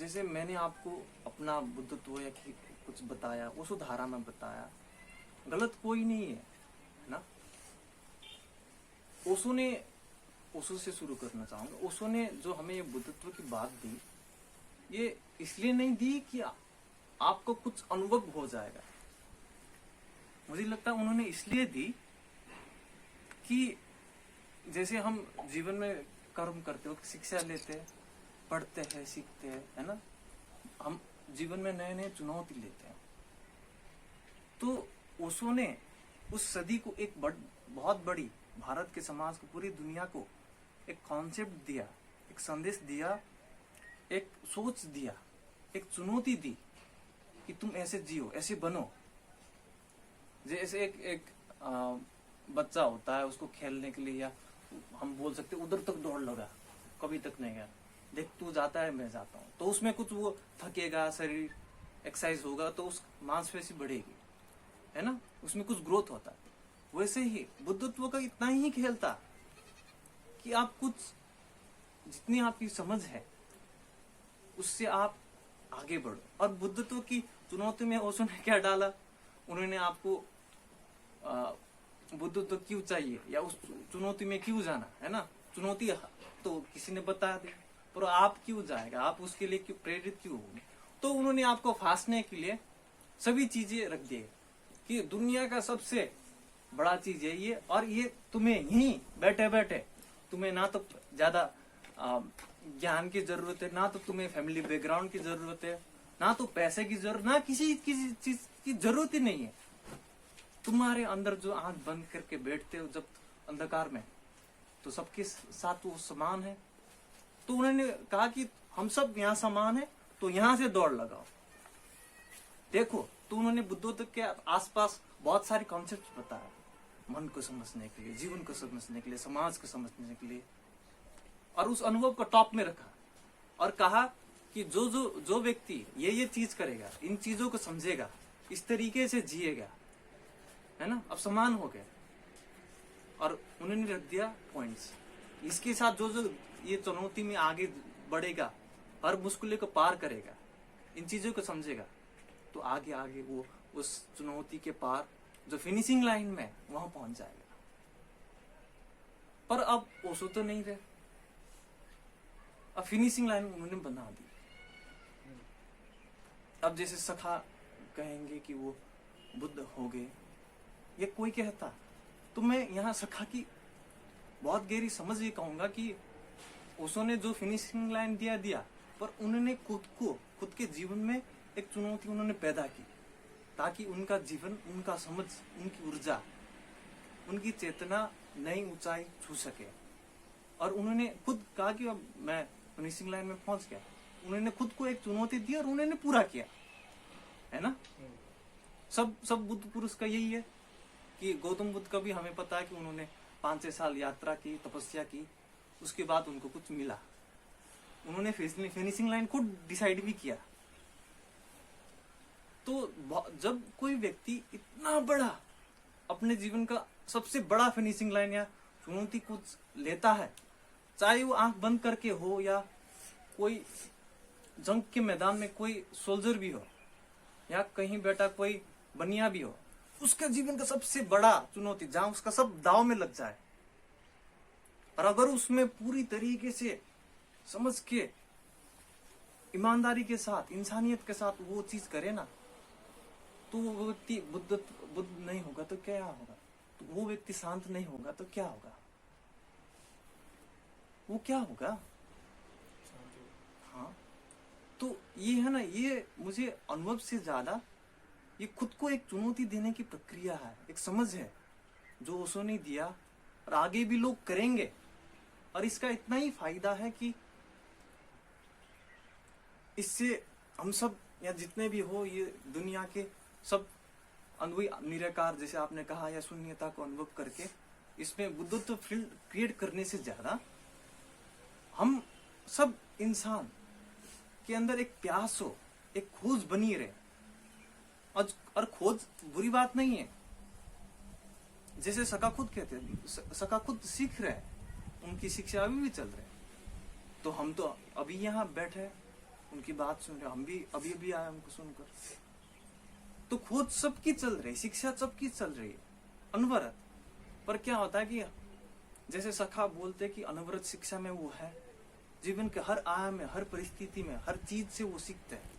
जैसे मैंने आपको अपना बुद्धत्व या कुछ बताया, उस धारा में बताया, गलत कोई नहीं है ना। ओशो से शुरू करना चाहूंगा। ओशो ने जो हमें ये बुद्धत्व की बात दी, ये इसलिए नहीं दी कि आपको कुछ अनुभव हो जाएगा। मुझे लगता है उन्होंने इसलिए दी कि जैसे हम जीवन में कर्म करते हो, शिक्षा लेते हैं, पढ़ते हैं, सीखते हैं, है ना, हम जीवन में नए नए चुनौती लेते हैं। तो ओशो ने उस सदी को एक बहुत बड़ी, भारत के समाज को, पूरी दुनिया को एक कॉन्सेप्ट दिया, एक संदेश दिया, एक सोच दिया, एक चुनौती दी कि तुम ऐसे जियो, ऐसे बनो। जैसे एक बच्चा होता है, उसको खेलने के लिए, या हम बोल सकते उधर तक दौड़ लगा, कभी तक नहीं गया, देख तू जाता है मैं जाता हूँ, तो उसमें कुछ वो थकेगा, शरीर एक्सरसाइज होगा, तो उस मांसपेशी बढ़ेगी, है ना, उसमें कुछ ग्रोथ होता है। वैसे ही बुद्धत्व का इतना ही खेल था कि आप कुछ, जितनी आपकी समझ है उससे आप आगे बढ़ो। और बुद्धत्व की चुनौती में ओशो ने क्या डाला, उन्होंने आपको बुद्धत्व क्यों चाहिए या उस चुनौती में क्यों जाना, है ना, चुनौती तो किसी ने बता दी, पर आप क्यों जाएगा, आप उसके लिए क्यों प्रेरित क्यों होंगे। तो उन्होंने आपको फांसने के लिए सभी चीजें रख दी कि दुनिया का सबसे बड़ा चीज है ये, और ये तुम्हें यहीं बैठे बैठे, तुम्हें ना तो ज्यादा ज्ञान की जरूरत है, ना तो तुम्हें फैमिली बैकग्राउंड की जरूरत है, ना तो पैसे की जरूरत, ना किसी चीज की जरूरत ही नहीं है। तुम्हारे अंदर जो आंख बंद करके बैठते हो जब अंधकार में, तो सबके साथ वो समान है। तो उन्होंने कहा कि हम सब यहाँ समान है, तो यहाँ से दौड़ लगाओ। देखो, तो उन्होंने बुद्धत्व के आसपास बहुत सारे कॉन्सेप्ट बताया, मन को समझने के लिए, जीवन को समझने के लिए, समाज को समझने के लिए, और उस अनुभव को टॉप में रखा और कहा कि जो व्यक्ति ये चीज करेगा, इन चीजों को समझेगा, इस तरीके से जिएगा, है ना, अब समान हो गया। और उन्होंने रख दिया पॉइंट्स, इसके साथ जो ये चुनौती में आगे बढ़ेगा, हर मुश्किल को पार करेगा, इन चीजों को समझेगा, तो आगे आगे वो उस चुनौती के पार जो फिनिशिंग लाइन में वहां पहुंच जाएगा। पर अब ओशो तो नहीं रहे, अब फिनिशिंग लाइन उन्होंने बना दी। अब जैसे सखा कहेंगे कि वो बुद्ध हो गए, ये कोई कहता, तो मैं यहाँ सखा की बहुत गहरी समझ ये कहूंगा कि ओशो ने जो फिनिशिंग लाइन दिया, पर उन्होंने खुद के जीवन में एक चुनौती उन्होंने पैदा की, ताकि उनका जीवन, उनका समझ, उनकी ऊर्जा, उनकी चेतना नई ऊंचाई छू सके। और उन्होंने खुद कहा कि अब मैं फिनिशिंग लाइन में पहुंच गया। उन्होंने खुद को एक चुनौती दी और उन्होंने पूरा किया, है ना। सब बुद्ध पुरुष का यही है कि गौतम बुद्ध का भी हमें पता है कि उन्होंने 5-6 साल यात्रा की, तपस्या की, उसके बाद उनको कुछ मिला। उन्होंने फिनिशिंग लाइन खुद डिसाइड भी किया। तो जब कोई व्यक्ति इतना बड़ा अपने जीवन का सबसे बड़ा फिनिशिंग लाइन या चुनौती कुछ लेता है, चाहे वो आंख बंद करके हो या कोई जंग के मैदान में कोई सोल्जर भी हो या कहीं बैठा कोई बनिया भी हो, उसका जीवन का सबसे बड़ा चुनौती जहां उसका सब दाव में लग जाए, और अगर उसमें पूरी तरीके से समझ के, ईमानदारी के साथ, इंसानियत के साथ वो चीज करे ना, तो वो व्यक्ति बुद्ध नहीं होगा तो क्या होगा, तो वो व्यक्ति शांत नहीं होगा तो क्या होगा, वो क्या होगा। हाँ, तो ये है ना, ये मुझे अनुभव से ज्यादा ये खुद को एक चुनौती देने की प्रक्रिया है, एक समझ है जो ओशो ने दिया, और आगे भी लोग करेंगे। और इसका इतना ही फायदा है कि इससे हम सब या जितने भी हो, ये दुनिया के सब अनुभवी निराकार, जैसे आपने कहा, या शून्यता को अनुभव करके इसमें बुद्धत्व फील्ड क्रिएट करने से ज्यादा हम सब इंसान के अंदर एक प्यास हो, एक खोज बनी रहे। और खोज बुरी बात नहीं है, जैसे सका खुद कहते हैं, सका खुद सीख रहे हैं, उनकी शिक्षा अभी भी चल रही है। तो हम तो अभी यहाँ बैठे, उनकी बात सुन रहे, हम भी अभी अभी आए हमको सुनकर। तो खोज सबकी चल रही, शिक्षा सबकी चल रही है अनवरत। पर क्या होता है कि जैसे सखा बोलते कि अनवरत शिक्षा में वो है, जीवन के हर आयाम में, हर परिस्थिति में, हर चीज से वो सीखते हैं।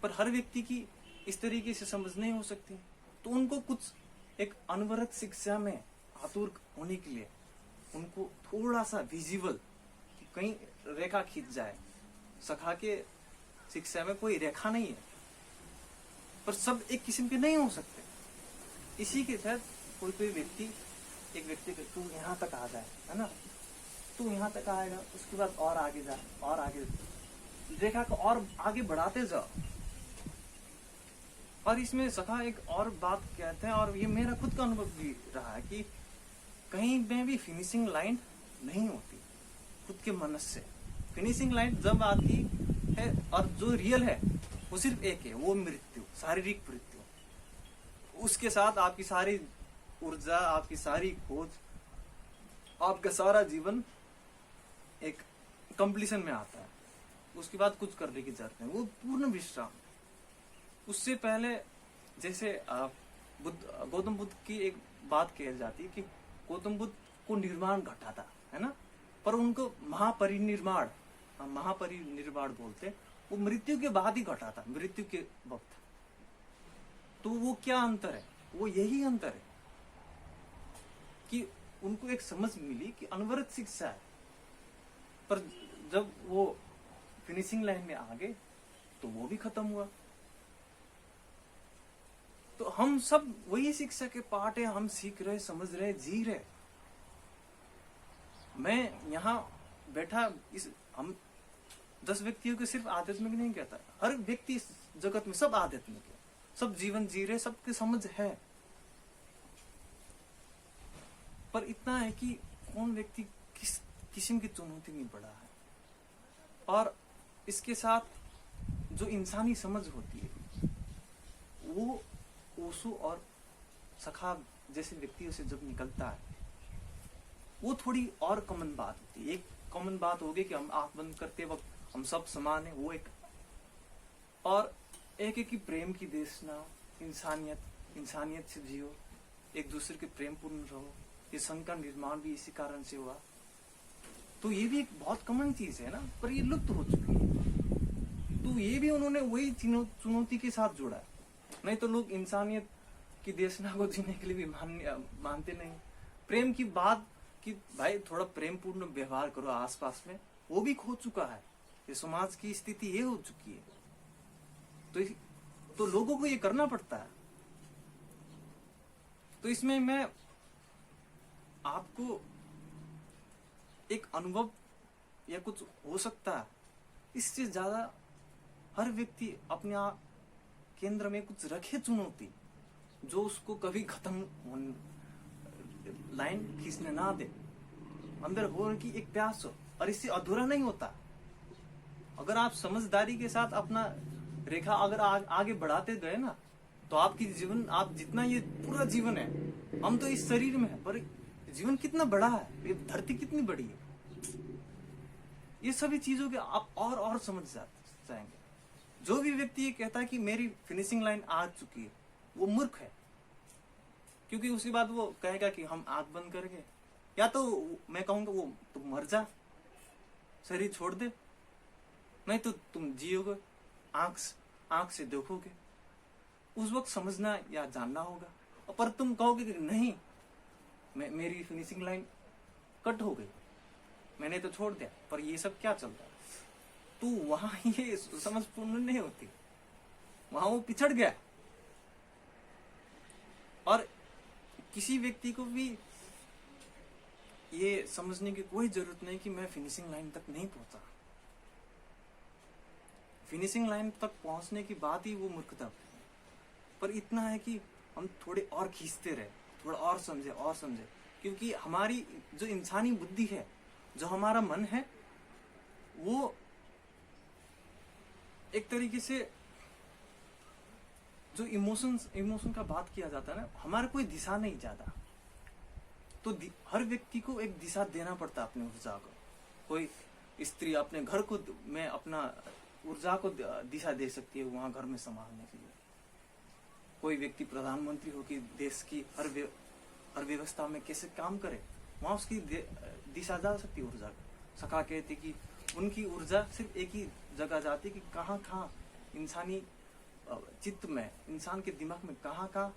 पर हर व्यक्ति की इस तरीके से समझ नहीं हो सकती, तो उनको कुछ एक अनवरत शिक्षा में आतुर होने के लिए उनको थोड़ा सा विजिबल, कहीं रेखा खींच जाए। सखा के शिक्षा में कोई रेखा नहीं है, पर सब एक किस्म के नहीं हो सकते। इसी के तहत कोई व्यक्ति, एक व्यक्ति तू यहाँ तक आ जाए, है ना, तू यहाँ तक आएगा, उसके बाद और आगे जा, और आगे रेखा को और आगे बढ़ाते जाओ। और इसमें सखा एक और बात कहते हैं, और ये मेरा खुद का अनुभव भी रहा है कि कहीं में भी फिनिशिंग लाइन नहीं होती। खुद के मन से फिनिशिंग लाइन जब आती है, और जो रियल है वो सिर्फ एक है, वो मृत्यु, शारीरिक मृत्यु। उसके साथ आपकी सारी ऊर्जा, आपकी सारी खोज, आपका सारा जीवन एक कंप्लीशन में आता है। उसके बाद कुछ करने की जरूरत नहीं, वो पूर्ण विश्राम। उससे पहले जैसे गौतम बुद्ध की एक बात कही जाती है कि गौतम बुद्ध को निर्माण घटा था, है ना, पर उनको महापरिनिर्वाण बोलते, वो मृत्यु के बाद ही घटा था, मृत्यु के वक्त। तो वो क्या अंतर है? वो यही अंतर है कि उनको एक समझ मिली कि अनवरत शिक्षा है, पर जब वो फिनिशिंग लाइन में आ गए तो वो भी खत्म हुआ। तो हम सब वही शिक्षा के पार्ट है, हम सीख रहे, समझ रहे, जी रहे। मैं यहाँ बैठा, हम 10 व्यक्तियों के सिर्फ आध्यात्मिक नहीं कहता, हर व्यक्ति इस जगत में सब आध्यात्मिक है, सब जीवन जी रहे, सबकी समझ है। पर इतना है कि कौन व्यक्ति किस किस्म की चुनौती में पड़ा है। और इसके साथ जो इंसानी समझ होती है, वो ओशो और सखा जैसे व्यक्तियों से जब निकलता है, वो थोड़ी और कॉमन बात होती है। एक कॉमन बात होगी कि हम आंख बंद करते वक्त हम सब समान है, वो एक। और एक है कि प्रेम की देशना, इंसानियत से जियो, एक दूसरे के प्रेम पूर्ण रहो। ये संघ का निर्माण भी इसी कारण से हुआ। तो ये भी एक बहुत कॉमन चीज है ना, पर ये लुप्त हो चुकी है। तो ये भी उन्होंने वही चुनौती के साथ जोड़ा। नहीं तो लोग इंसानियत की देशना को जीने के लिए भी मानते नहीं। प्रेम की बात कि भाई थोड़ा प्रेम पूर्ण व्यवहार करो आसपास में, वो भी खो चुका है। ये समाज की स्थिति ये हो चुकी है। तो लोगों को ये करना पड़ता है। तो इसमें मैं आपको एक अनुभव या कुछ हो सकता है, इससे ज्यादा हर व्यक्ति अपने आप केंद्र में कुछ रखे चुनौती, जो उसको कभी खत्म लाइन खींचने ना दे। अंदर होने की एक प्यास हो, और इससे अधूरा नहीं होता। अगर आप समझदारी के साथ अपना रेखा अगर आगे बढ़ाते गए ना, तो आपकी जीवन, आप जितना ये पूरा जीवन है, हम तो इस शरीर में है, पर जीवन कितना बड़ा है, ये धरती कितनी बड़ी है, ये सभी चीजों के आप और समझ जाएंगे। जो भी व्यक्ति ये कहता है कि मेरी फिनिशिंग लाइन आ चुकी है, वो मूर्ख है। क्योंकि उसके बाद वो कहेगा कि हम आंख बंद करेंगे, या तो मैं कहूंगा वो तुम मर जा, शरीर छोड़ दे, नहीं तो तुम जियोगे, आंख से देखोगे। उस वक्त समझना या जानना होगा। पर तुम कहोगे कि नहीं, मेरी फिनिशिंग लाइन कट हो गई, मैंने तो छोड़ दिया, पर ये सब क्या चलता है, तो वहां ये समझ पूर्ण नहीं होती, वहां वो पिछड़ गया। और किसी व्यक्ति को भी ये समझने की कोई जरूरत नहीं कि मैं फिनिशिंग लाइन तक नहीं पहुंचा। फिनिशिंग लाइन तक पहुंचने की बात ही वो मूर्खता। पर इतना है कि हम थोड़े और खींचते रहे, थोड़ा और समझे, क्योंकि हमारी जो इंसानी बुद्धि है, जो हमारा मन है, वो एक तरीके से जो इमोशन का बात किया जाता है ना, हमारा कोई दिशा नहीं जाता। तो हर व्यक्ति को एक दिशा देना पड़ता है अपने ऊर्जा को। कोई स्त्री अपने घर को में अपना ऊर्जा को दिशा दे सकती है वहां घर में संभालने के लिए। कोई व्यक्ति प्रधानमंत्री हो कि देश की हर व्यवस्था में कैसे काम करे, वहां उसकी दिशा जा सकती है ऊर्जा। सखा कहते कि उनकी ऊर्जा सिर्फ एक ही जगह जाती है कि कहाँ कहाँ इंसानी चित्त में, इंसान के दिमाग में कहाँ कहाँ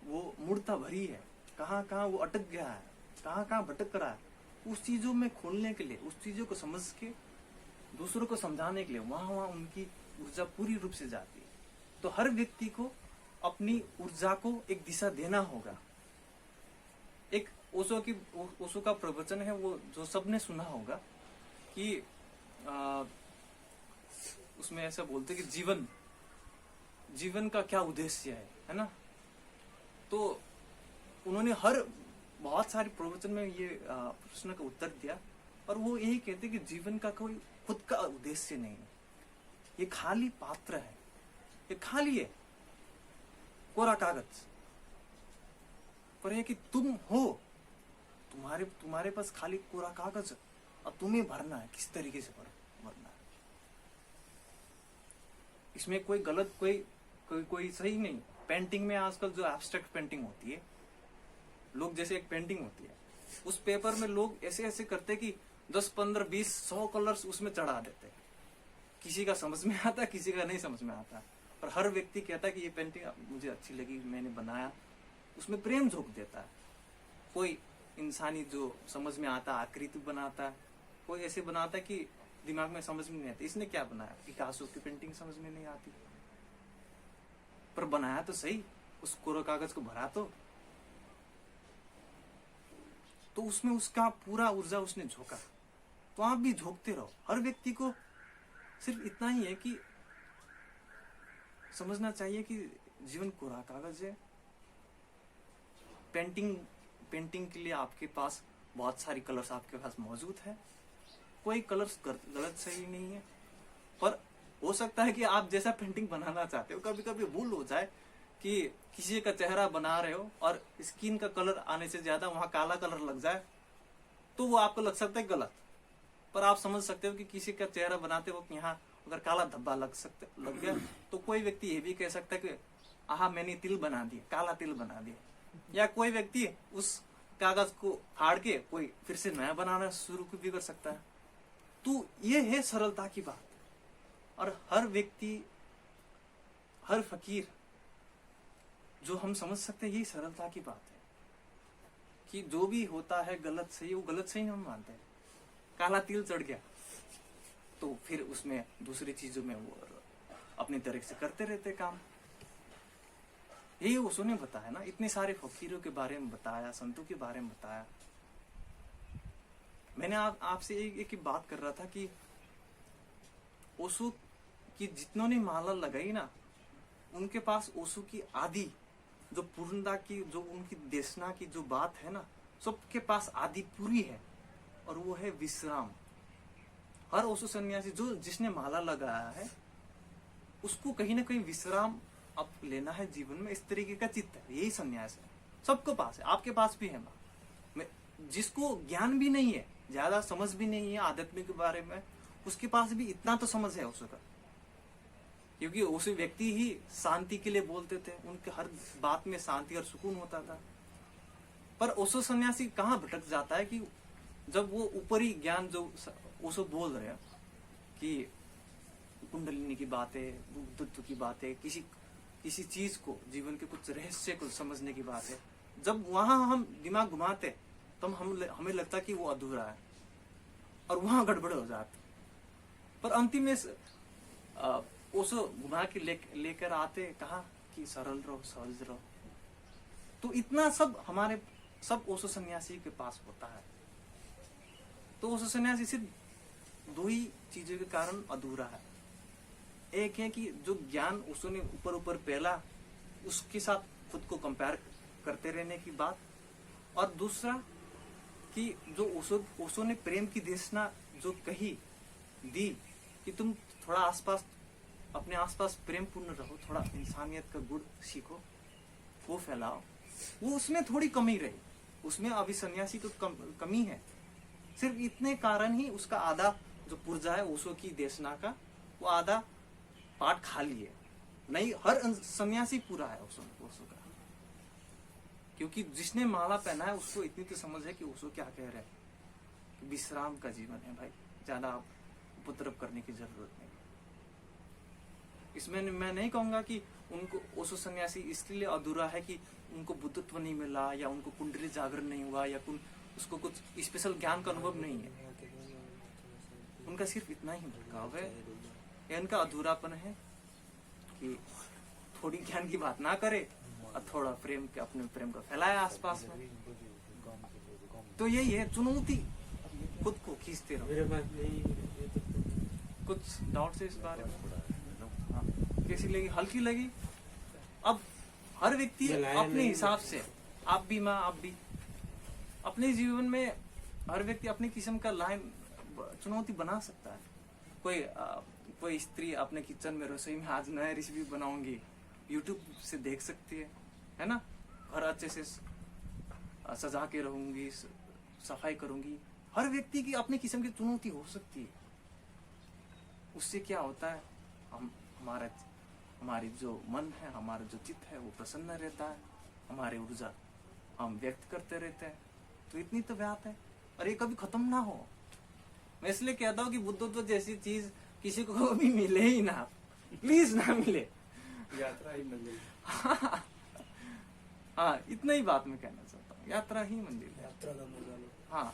वो मूर्ता भरी है, कहाँ कहाँ वो अटक गया है, कहाँ कहाँ भटक रहा है, उस चीजों में खोलने के लिए, उस चीजों को समझ के दूसरों को समझाने के लिए वहां उनकी ऊर्जा पूरी रूप से जाती है। तो हर व्यक्ति को अपनी ऊर्जा को एक दिशा देना होगा। एक ओशो का प्रवचन है, वो जो सबने सुना होगा कि उसमें ऐसा बोलते कि जीवन का क्या उद्देश्य है ना। तो उन्होंने बहुत सारे प्रवचन में ये प्रश्न का उत्तर दिया, और वो यही कहते कि जीवन का कोई खुद का उद्देश्य नहीं है, ये खाली पात्र है, ये खाली है, कोरा कागज। पर ये कि तुम हो, तुम्हारे पास खाली कोरा कागज है, और तुम्हें भरना है, किस तरीके से भरना है। इसमें कोई गलत कोई सही नहीं। पेंटिंग में आजकल जो एब्स्ट्रैक्ट पेंटिंग होती है, लोग जैसे एक पेंटिंग होती है, उस पेपर में लोग ऐसे ऐसे करते कि 10, 15, 20, 100 कलर्स उसमें चढ़ा देते। किसी का समझ में आता, किसी का नहीं समझ में आता, पर हर व्यक्ति कहता है कि ये पेंटिंग मुझे अच्छी लगी, मैंने बनाया, उसमें प्रेम झोंक देता है। कोई इंसानी जो समझ में आता आकृति बनाता है, कोई ऐसे बनाता है कि दिमाग में समझ में नहीं आता इसने क्या बनाया। पिकासो की पेंटिंग समझ में नहीं आती, पर बनाया तो सही, उस कोरे कागज को भरा तो उसमें उसका पूरा ऊर्जा उसने झोंका। तो आप भी झोंकते रहो। हर व्यक्ति को सिर्फ इतना ही है कि समझना चाहिए कि जीवन कोरा कागज है। पेंटिंग के लिए आपके पास बहुत सारी कलर्स आपके पास मौजूद है, कोई कलर्स गलत सही नहीं है। पर हो सकता है कि आप जैसा पेंटिंग बनाना चाहते हो, कभी कभी भूल हो जाए कि किसी का चेहरा बना रहे हो और स्किन का कलर आने से ज्यादा वहां काला कलर लग जाए, तो वो आपको लग सकता है गलत। पर आप समझ सकते हो कि किसी का चेहरा बनाते वक्त यहाँ अगर काला धब्बा लग गया, तो कोई व्यक्ति ये भी कह सकता है कि आहा मैंने तिल बना दिया, काला तिल बना दिया। या कोई व्यक्ति उस कागज को फाड़ के कोई फिर से नया बनाना शुरू भी कर सकता है। तो ये है सरलता की बात। और हर व्यक्ति, हर फकीर जो हम समझ सकते हैं, यही सरलता की बात है कि जो भी होता है गलत सही, वो गलत सही हम मानते हैं। काला तिल चढ़ गया तो फिर उसमें दूसरी चीजों में वो अपनी तरह से करते रहते काम। यही ओशो ने बताया ना, इतने सारे फकीरों के बारे में बताया, संतों के बारे में बताया। मैंने आपसे एक बात कर रहा था कि ओशो की जितनों ने माला लगाई ना, उनके पास ओशो की आदि जो पूर्णता की, जो उनकी देशना की जो बात है ना, सबके पास आदि पूरी है, और वो है विश्राम। हर ओशो सन्यासी जिसने माला लगाया है, उसको कहीं ना कहीं विश्राम अब लेना है जीवन में। इस तरीके का चित्त है, यही सन्यास है। सबको पास है, आपके पास भी है माँ। जिसको ज्ञान भी नहीं है, ज्यादा समझ भी नहीं है आध्यात्मिक के बारे में, उसके पास भी इतना तो समझ है ओशो का, क्योंकि उस व्यक्ति ही शांति के लिए बोलते थे, उनके हर बात में शांति और सुकून होता था। पर ओशो सन्यासी कहाँ भटक जाता है कि जब वो ऊपरी ज्ञान जो ओशो बोल रहे हैं कि कुंडलिनी की बातें, बुद्धत्व की बातें, किसी चीज को, जीवन के कुछ रहस्य को समझने की बात है, जब वहां हम दिमाग घुमाते तब हमें लगता कि वो अधूरा है और वहां गड़बड़ हो जाती। पर अंतिम में ओशो घुमा के लेकर आते कहा कि सरल रहो, सहज रहो। तो इतना सब ओशो सन्यासी के पास होता है। तो ओशो सन्यासी सिर्फ दो ही चीजों के कारण अधूरा है। एक है कि जो ज्ञान ओशो ने ऊपर पहला, उसके साथ खुद को कंपेयर करते रहने की बात, और दूसरा कि जो ओशो ने प्रेम की देशना जो कही दी कि तुम थोड़ा अपने आसपास प्रेम पूर्ण रहो, थोड़ा इंसानियत का गुण सीखो, वो फैलाओ, वो उसमें थोड़ी कमी रही। उसमें अभी सन्यासी को कमी है। सिर्फ इतने कारण ही उसका आधा जो पुर्जा है ओशो की देशना का, वो आधा पाठ खाली है। नहीं, हर सन्यासी पूरा है ओशो का, क्योंकि जिसने माला पहना है उसको इतनी तो समझ है कि ओशो क्या कह रहे हैं, कि विश्राम का जीवन है भाई, ज्यादा आप उपद्रव करने की जरूरत नहीं। इसमें मैं नहीं कहूंगा कि उनको ओशो सन्यासी इसलिए अधूरा है कि उनको बुद्धत्व नहीं मिला या उनको कुंडली जागरण नहीं हुआ या उसको कुछ स्पेशल ज्ञान का अनुभव नहीं है। उनका सिर्फ इतना ही भटकाव है, इनका अधूरापन है कि थोड़ी ज्ञान की बात ना करे और थोड़ा प्रेम के अपने प्रेम को फैलाए आसपास में। तो यही है चुनौती, खुद को खींचते रहो। कुछ डाउट है इस बारे में? हाँ, कैसी लगी? हल्की लगी? अब हर व्यक्ति अपने हिसाब से, आप भी माँ, आप भी अपने जीवन में हर व्यक्ति अपनी किस्म का लाइन चुनौती बना सकता है। कोई स्त्री अपने किचन में रसोई में आज नया रेसिपी बनाऊंगी, यूट्यूब से देख सकती है ना। घर अच्छे से सजा के रहूंगी, सफाई करूंगी। हर व्यक्ति की अपनी किस्म की चुनौती हो सकती है। उससे क्या होता है, हमारी जो मन है, हमारा जो चित्त है वो प्रसन्न रहता है, हमारी ऊर्जा हम व्यक्त करते रहते हैं। तो इतनी तो बात है, और ये कभी खत्म ना हो। मैं इसलिए कहता हूँ कि बुद्धत्व जैसी चीज किसी को कभी मिले ही ना, प्लीज ना मिले, यात्रा ही मंदिर। हाँ, इतना ही बात मैं कहना चाहता हूँ, यात्रा ही मंदिर है। यात्रा का मजा लो। हाँ,